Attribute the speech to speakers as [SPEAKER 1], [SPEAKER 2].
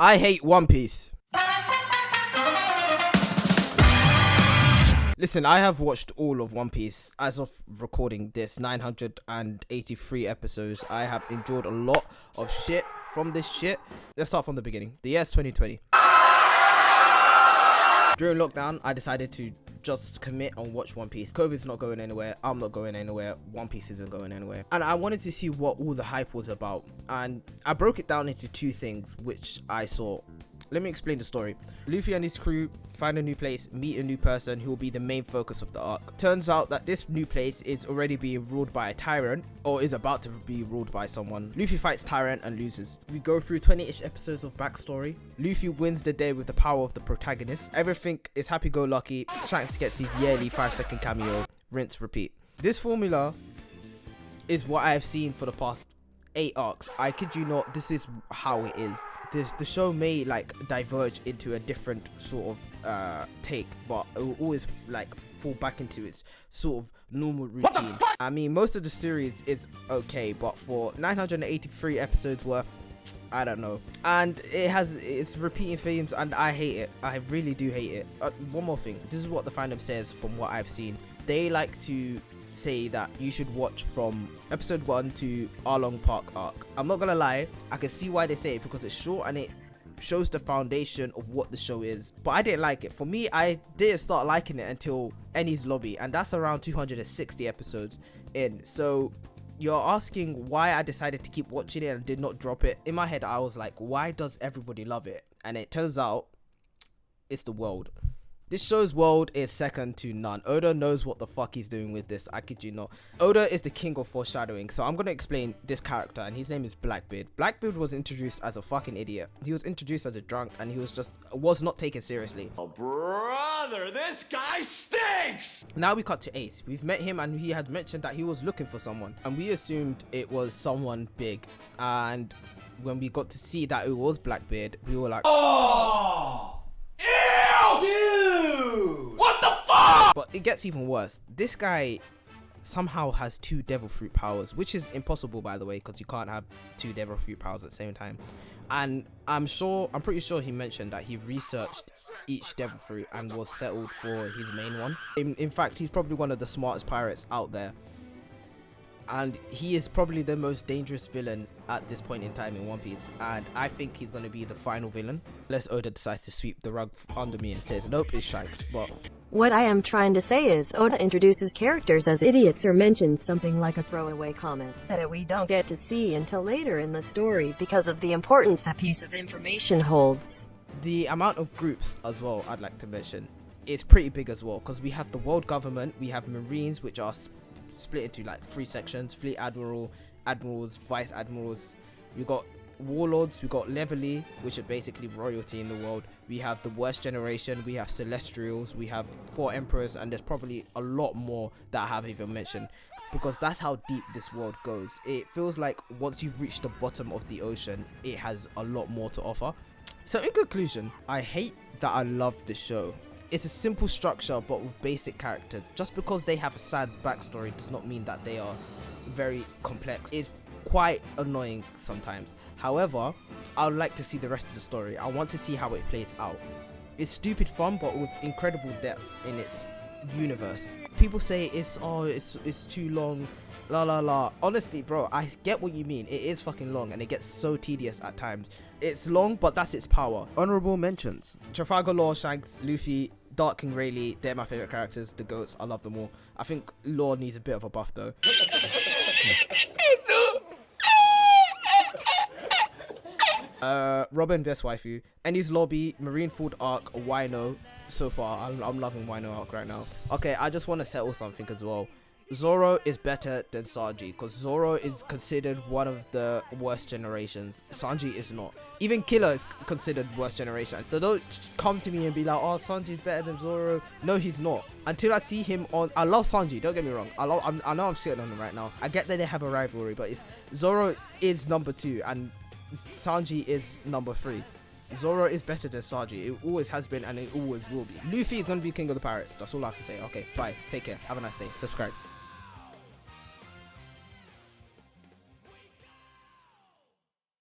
[SPEAKER 1] I hate One Piece. Listen, I have watched all of One Piece as of recording this 983 episodes. I have enjoyed a lot of shit from this shit. Let's start from the beginning. The year's 2020. During lockdown, I decided to just commit and watch One Piece. COVID's not going anywhere. I'm not going anywhere. One Piece isn't going anywhere. And I wanted to see what all the hype was about. And I broke it down into two things which I saw. Let me explain the story. Luffy and his crew find a new place, meet a new person who will be the main focus of the arc. Turns out that this new place is already being ruled by a tyrant, or is about to be ruled by someone. Luffy fights tyrant and loses. We go through 20-ish episodes of backstory. Luffy wins the day with the power of the protagonist. Everything is happy-go-lucky. Shanks gets his yearly 5-second cameo. Rinse, repeat. This formula is what I have seen for the past 8 arcs. I kid you not, this is how it is. The show may like diverge into a different sort of take, but it will always like fall back into its sort of normal routine. I mean, most of the series is okay, but for 983 episodes worth, I don't know. And it's repeating themes, and I hate it. I really do hate it. One more thing, this is what the fandom says from what I've seen. They like to say that you should watch from episode 1 to Arlong Park arc. I'm not gonna lie, I can see why they say it, because it's short and it shows the foundation of what the show is, but I didn't like it. For me, I didn't start liking it until Enies Lobby, and that's around 260 episodes in. So you're asking why I decided to keep watching it and did not drop it. In my head, I was like, why does everybody love it? And it turns out it's the world. This show's world is second to none. Oda knows what the fuck he's doing with this, I kid you not. Oda is the king of foreshadowing, so I'm gonna explain this character, and his name is Blackbeard. Blackbeard was introduced as a fucking idiot. He was introduced as a drunk, and he was not taken seriously.
[SPEAKER 2] Oh brother, this guy stinks!
[SPEAKER 1] Now we cut to Ace. We've met him, and he had mentioned that he was looking for someone, and we assumed it was someone big. And when we got to see that it was Blackbeard, we were like,
[SPEAKER 2] oh! Ew! Dude! What the fuck?
[SPEAKER 1] But it gets even worse. This guy somehow has 2 devil fruit powers, which is impossible, by the way, because you can't have 2 devil fruit powers at the same time. And I'm pretty sure he mentioned that he researched each devil fruit and was settled for his main one. In fact, he's probably one of the smartest pirates out there. And he is probably the most dangerous villain at this point in time in One Piece. And I think he's going to be the final villain. Unless Oda decides to sweep the rug under me and says, nope, it's Shanks. But
[SPEAKER 3] what I am trying to say is Oda introduces characters as idiots or mentions something like a throwaway comment that we don't get to see until later in the story because of the importance that piece of information holds.
[SPEAKER 1] The amount of groups as well, I'd like to mention, is pretty big as well. Because we have the world government, we have Marines, which are split into like 3 sections: fleet admiral, admirals, vice admirals. We got warlords, we got Leverly, which are basically royalty in the world. We have the worst generation, we have celestials, we have 4 emperors, and there's probably a lot more that I haven't even mentioned, because that's how deep this world goes. It feels like once you've reached the bottom of the ocean, it has a lot more to offer. So in conclusion, I hate that I love this show. It's a simple structure but with basic characters. Just because they have a sad backstory does not mean that they are very complex. It's quite annoying sometimes. However, I would like to see the rest of the story. I want to see how it plays out. It's stupid fun but with incredible depth in its universe. People say it's too long, la la la. Honestly, bro, I get what you mean. It is fucking long and it gets so tedious at times. It's long, but that's its power. Honorable mentions: Trafalgar Law, Shanks, Luffy, Dark King Rayleigh. They're my favorite characters. The goats, I love them all. I think Law needs a bit of a buff though. Robin, best waifu. Enies Lobby, Marineford arc, Wino. So far, I'm loving Wino arc right now. Okay, I just want to settle something as well. Zoro is better than Sanji, because Zoro is considered one of the worst generations. Sanji is not. Even Killer is considered worst generation. So don't come to me and be like, oh, Sanji is better than Zoro. No, he's not. Until I see him on... I love Sanji, don't get me wrong. I know I'm sitting on him right now. I get that they have a rivalry, but Zoro is number 2 and Sanji is number 3. Zoro is better than Sanji. It always has been and it always will be. Luffy is going to be king of the pirates. That's all I have to say. Okay, bye. Take care. Have a nice day. Subscribe.